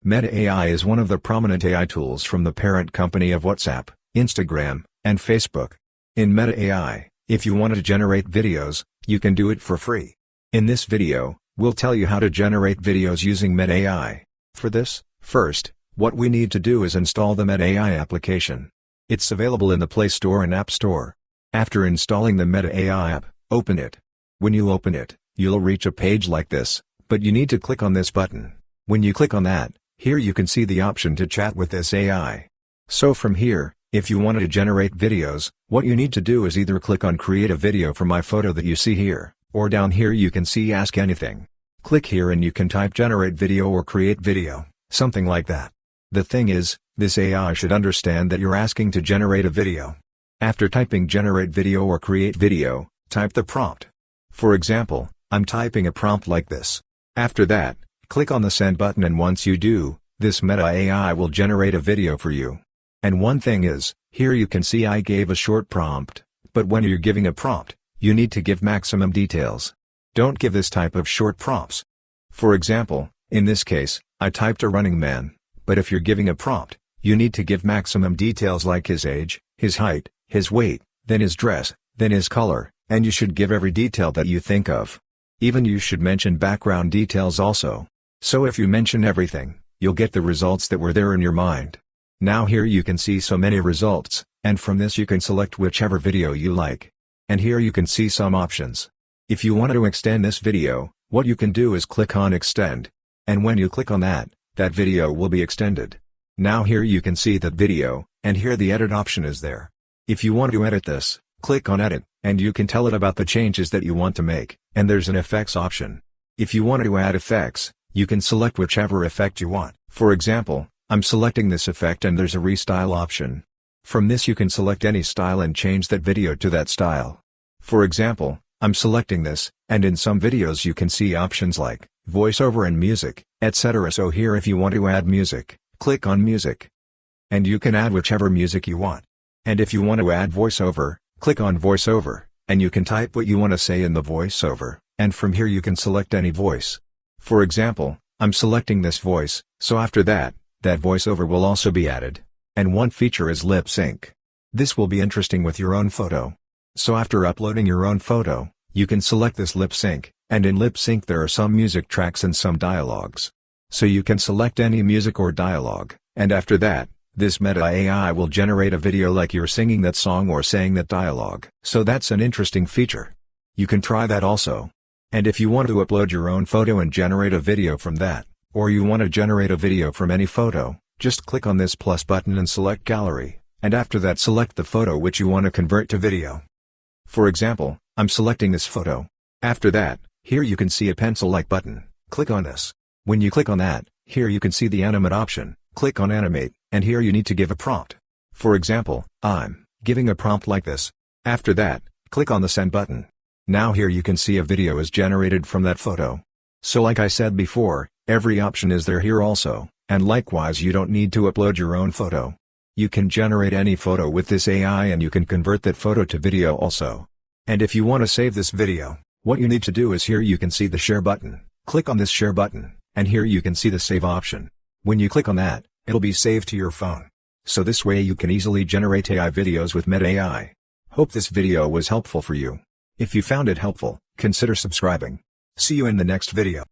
Meta AI is one of the prominent AI tools from the parent company of WhatsApp, Instagram, and Facebook. In Meta AI, if you want to generate videos, you can do it for free. In this video, we'll tell you how to generate videos using Meta AI. For this, first, what we need to do is install the Meta AI application. It's available in the Play Store and App Store. After installing the Meta AI app, open it. When you open it, you'll reach a page like this, but you need to click on this button. When you click on that, here you can see the option to chat with this AI. So from here, if you wanted to generate videos, what you need to do is either click on Create a Video from my photo that you see here, or down here you can see Ask Anything. Click here and you can type Generate Video or Create Video, something like that. The thing is, this AI should understand that you're asking to generate a video. After typing Generate Video or Create Video, type the prompt. For example, I'm typing a prompt like this. After that, click on the Send button, and once you do, this Meta AI will generate a video for you. And one thing is, here you can see I gave a short prompt, but when you're giving a prompt, you need to give maximum details. Don't give this type of short prompts. For example, in this case, I typed a running man, but if you're giving a prompt, you need to give maximum details like his age, his height, his weight, then his dress, then his color, and you should give every detail that you think of. Even you should mention background details also. So if you mention everything, you'll get the results that were there in your mind. Now here you can see so many results, and from this you can select whichever video you like. And here you can see some options. If you want to extend this video, what you can do is click on Extend. And when you click on that, that video will be extended. Now here you can see that video, and here the edit option is there. If you want to edit this, click on Edit, and you can tell it about the changes that you want to make, and there's an effects option. If you want to add effects, you can select whichever effect you want. For example, I'm selecting this effect and there's a restyle option. From this you can select any style and change that video to that style. For example, I'm selecting this, and in some videos you can see options like voiceover and music, etc. So here if you want to add music, click on Music. And you can add whichever music you want. And if you want to add voiceover, click on Voiceover, and you can type what you want to say in the voiceover, and from here you can select any voice. For example, I'm selecting this voice, so after that, that voiceover will also be added. And one feature is lip sync. This will be interesting with your own photo. So after uploading your own photo, you can select this lip sync, and in lip sync there are some music tracks and some dialogues. So you can select any music or dialogue, and after that, this Meta AI will generate a video like you're singing that song or saying that dialogue. So that's an interesting feature. You can try that also. And if you want to upload your own photo and generate a video from that, or you want to generate a video from any photo, just click on this plus button and select Gallery, and after that select the photo which you want to convert to video. For example, I'm selecting this photo. After that, here you can see a pencil-like button. Click on this. When you click on that, here you can see the animate option. Click on Animate, and here you need to give a prompt. For example, I'm giving a prompt like this. After that, click on the Send button. Now here you can see a video is generated from that photo. So like I said before, every option is there here also, and likewise you don't need to upload your own photo. You can generate any photo with this AI and you can convert that photo to video also. And if you want to save this video, what you need to do is here you can see the Share button. Click on this Share button, and here you can see the Save option. When you click on that, it'll be saved to your phone. So this way you can easily generate AI videos with Meta AI. Hope this video was helpful for you. If you found it helpful, consider subscribing. See you in the next video.